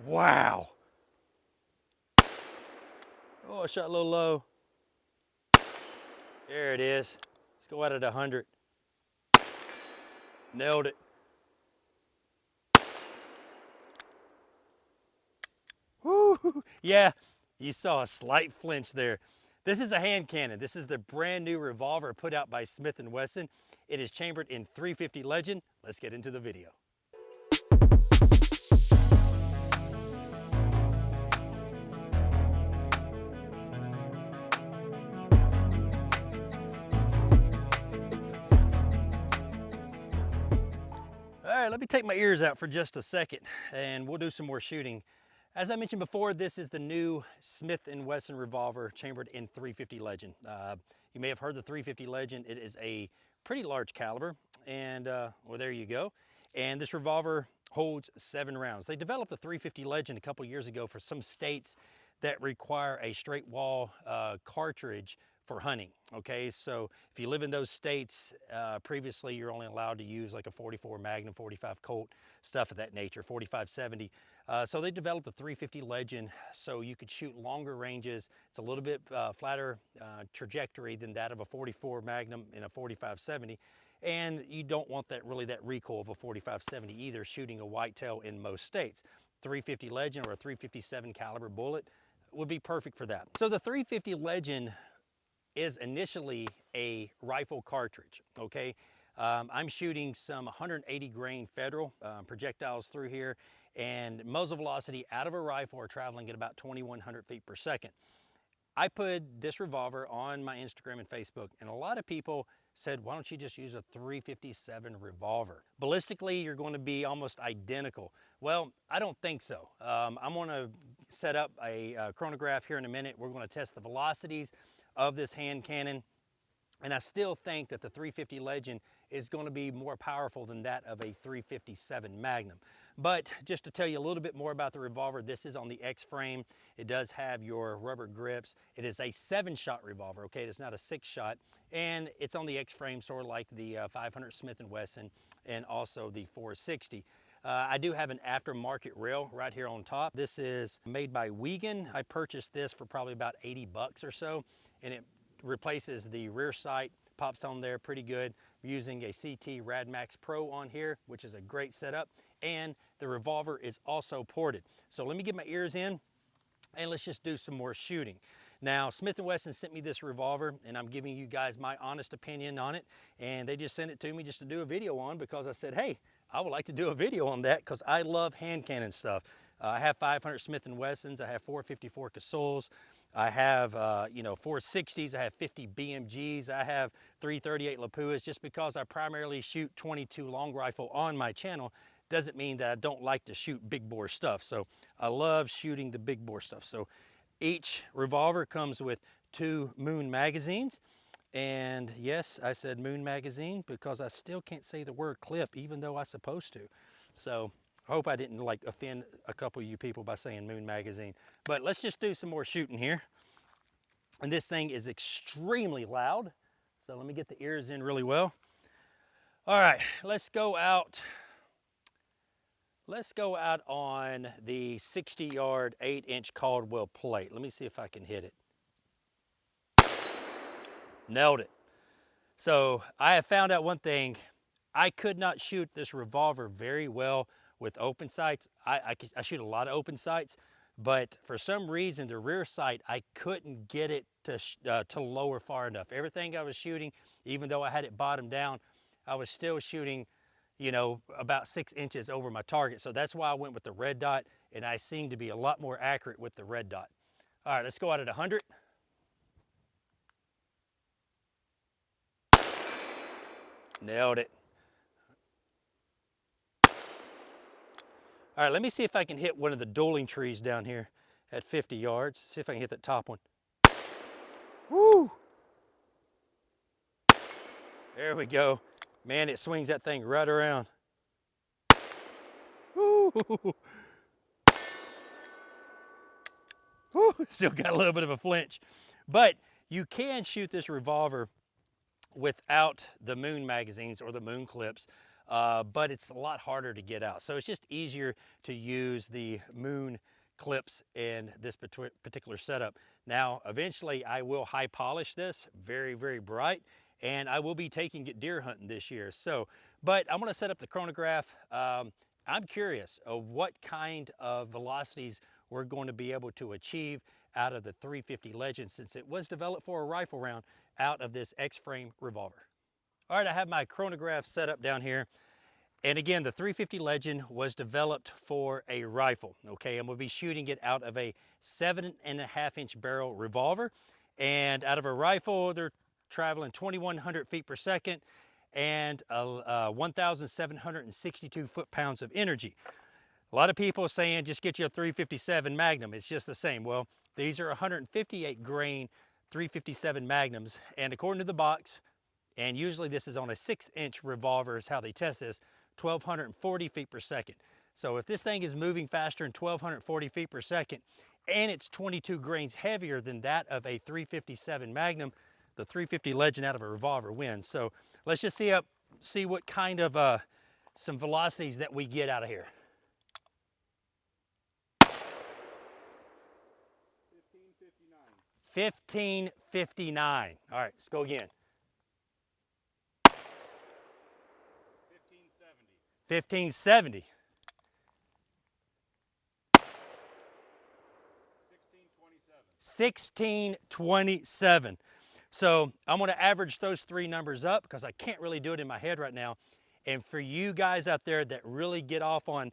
Wow. Oh, I shot a little low. There it is. Let's go out at 100. Nailed it. Woo! Yeah, you saw a slight flinch there. This is a hand cannon. This is the brand new Revolver put out by Smith & Wesson. It is chambered in 350 Legend. Let's get into the video. All right, let me take my ears out for just a second and we'll do some more shooting. As I mentioned before, this is the new Smith & Wesson Revolver chambered in 350 Legend. You may have heard the 350 Legend. It is a pretty large caliber, and well, there you go. And this revolver holds 7 rounds. They developed the 350 Legend a couple years ago for some states that require a straight wall cartridge for hunting. Okay, so if you live in those states, previously you're only allowed to use like a 44 Magnum, 45 Colt, stuff of that nature, 45-70. So they developed the 350 Legend so you could shoot longer ranges. It's a little bit flatter trajectory than that of a 44 Magnum and a 45-70. And you don't want that recoil of a 45-70 either, shooting a whitetail in most states. 350 Legend or a 357 caliber bullet would be perfect for that. So the 350 Legend is initially a rifle cartridge, okay? I'm shooting some 180 grain federal projectiles through here, and muzzle velocity out of a rifle are traveling at about 2,100 feet per second. I put this revolver on my Instagram and Facebook, and a lot of people said, why don't you just use a 357 revolver? Ballistically, you're going to be almost identical. Well, I don't think so. I'm going to set up a chronograph here in a minute. We're going to test the velocities of this hand cannon, and I still think that the 350 Legend is going to be more powerful than that of a 357 Magnum. But just to tell you a little bit more about the revolver, this is on the X frame. It does have your rubber grips. It is a 7-shot revolver, okay? It's not a 6-shot, and it's on the X frame, sort of like the 500 Smith & Wesson and also the 460. I do have an aftermarket rail right here on top. This is made by Wiegand. I purchased this for probably about 80 bucks or so, and it replaces the rear sight, pops on there pretty good. I'm using a CT Radmax Pro on here, which is a great setup, and the revolver is also ported. So let me get my ears in and let's just do some more shooting. Now, Smith & Wesson sent me this revolver, and I'm giving you guys my honest opinion on it, and they just sent it to me just to do a video on, because I said, hey, I would like to do a video on that because I love hand cannon stuff. I have 500 Smith & Wessons, I have 454 Casuls, I have 460s, I have 50 BMGs, I have 338 Lapuas. Just because I primarily shoot 22 long rifle on my channel doesn't mean that I don't like to shoot big bore stuff. So I love shooting the big bore stuff. So each revolver comes with 2 Moon magazines. And yes, I said Moon magazine because I still can't say the word clip, even though I'm supposed to. So I hope I didn't like offend a couple of you people by saying Moon magazine. But let's just do some more shooting here. And this thing is extremely loud. So let me get the ears in really well. All right, let's go out. Let's go out on the 60-yard, 8-inch Caldwell plate. Let me see if I can hit it. Nailed it. So I have found out one thing. I could not shoot this revolver very well with open sights. I shoot a lot of open sights, but for some reason the rear sight, I couldn't get it to lower far enough. Everything I was shooting, even though I had it bottomed down, I was still shooting, you know, about 6 inches over my target. So that's why I went with the red dot, and I seem to be a lot more accurate with the red dot. All right, let's go out at 100. Nailed it. All right, let me see if I can hit one of the dueling trees down here at 50 yards. See if I can hit that top one. Woo! There we go. Man, it swings that thing right around. Woo! Woo! Still got a little bit of a flinch. But you can shoot this revolver without the Moon magazines or the Moon clips. but it's a lot harder to get out. So it's just easier to use the Moon clips in this particular setup. Now, eventually I will high polish this, very, very bright, and I will be taking it deer hunting this year. So, but I'm gonna set up the chronograph. I'm curious of what kind of velocities we're going to be able to achieve out of the 350 Legend, since it was developed for a rifle round out of this X-frame revolver. All right, I have my chronograph set up down here. And again, the 350 Legend was developed for a rifle, okay? And we'll be shooting it out of a 7.5-inch barrel revolver. And out of a rifle, they're traveling 2,100 feet per second and 1,762 foot-pounds of energy. A lot of people are saying just get you a 357 Magnum. It's just the same. Well, these are 158 grain 357 Magnums. And according to the box, and usually this is on a 6-inch revolver is how they test this, 1,240 feet per second. So if this thing is moving faster than 1,240 feet per second, and it's 22 grains heavier than that of a 357 Magnum, the 350 Legend out of a revolver wins. So let's just see what kind of some velocities that we get out of here. 1559. All right, let's go again. 1570. 1627. So I'm going to average those three numbers up because I can't really do it in my head right now. And for you guys out there that really get off on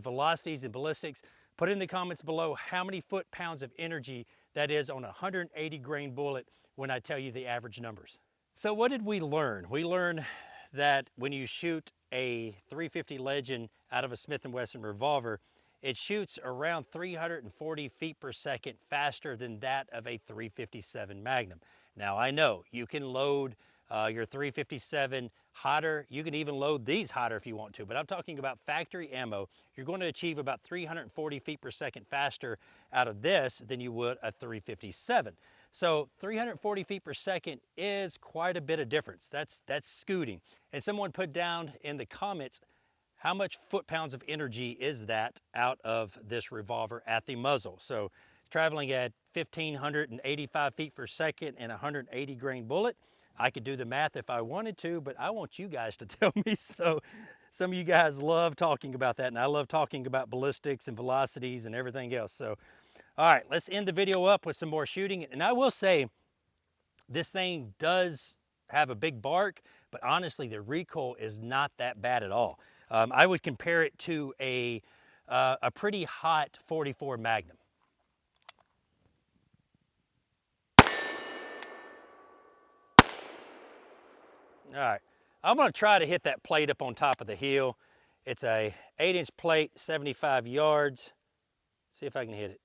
velocities and ballistics, put in the comments below how many foot-pounds of energy that is on a 180 grain bullet when I tell you the average numbers. So what did we learn? We learned that when you shoot a 350 Legend out of a Smith & Wesson revolver, it shoots around 340 feet per second faster than that of a 357 Magnum. Now I know you can load your 357 hotter. You can even load these hotter if you want to, but I'm talking about factory ammo. You're going to achieve about 340 feet per second faster out of this than you would a 357. So 340 feet per second is quite a bit of difference. That's scooting. And someone put down in the comments, how much foot-pounds of energy is that out of this revolver at the muzzle? So traveling at 1,585 feet per second and a 180 grain bullet, I could do the math if I wanted to, but I want you guys to tell me. So some of you guys love talking about that, and I love talking about ballistics and velocities and everything else. So, all right, let's end the video up with some more shooting. And I will say, this thing does have a big bark, but honestly, the recoil is not that bad at all. I would compare it to a pretty hot 44 Magnum. All right, I'm gonna try to hit that plate up on top of the hill. It's a 8-inch plate, 75 yards. See if I can hit it.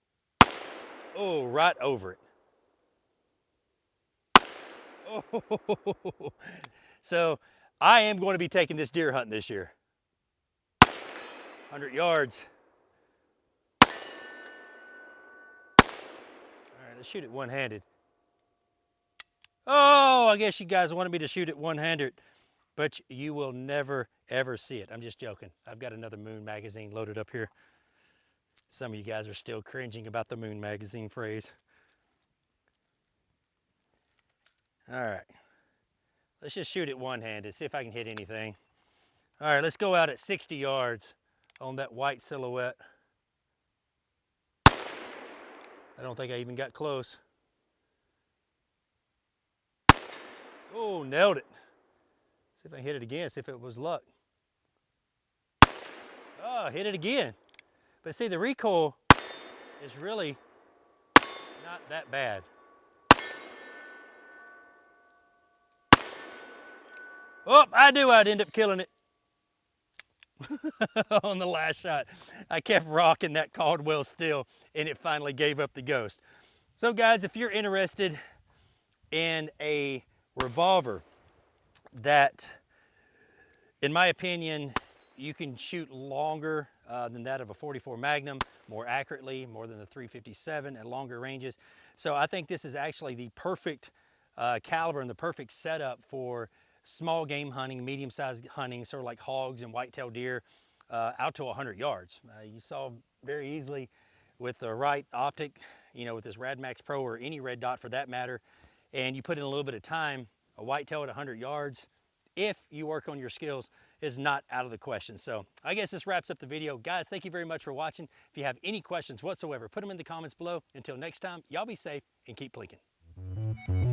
Oh, right over it. Oh, so I am going to be taking this deer hunting this year. 100 yards. All right, let's shoot it one-handed. Oh, I guess you guys wanted me to shoot it one-handed, but you will never, ever see it. I'm just joking. I've got another Moon magazine loaded up here. Some of you guys are still cringing about the Moon magazine phrase. All right, let's just shoot it one-handed, see if I can hit anything. All right, let's go out at 60 yards on that white silhouette. I don't think I even got close. Oh, nailed it. See if I can hit it again, see if it was luck. Oh, hit it again. But see, the recoil is really not that bad. Oh, I'd end up killing it on the last shot. I kept rocking that Caldwell still, and it finally gave up the ghost. So guys, if you're interested in a revolver that, in my opinion, you can shoot longer than that of a 44 Magnum, more accurately, more than the 357 at longer ranges. So I think this is actually the perfect caliber and the perfect setup for small game hunting, medium-sized hunting, sort of like hogs and whitetail deer, out to 100 yards. You saw very easily with the right optic, you know, with this Radmax Pro or any red dot for that matter, and you put in a little bit of time, a whitetail at 100 yards, if you work on your skills, is not out of the question. So I guess this wraps up the video. Guys, thank you very much for watching. If you have any questions whatsoever, put them in the comments below. Until next time, y'all be safe and keep plinking.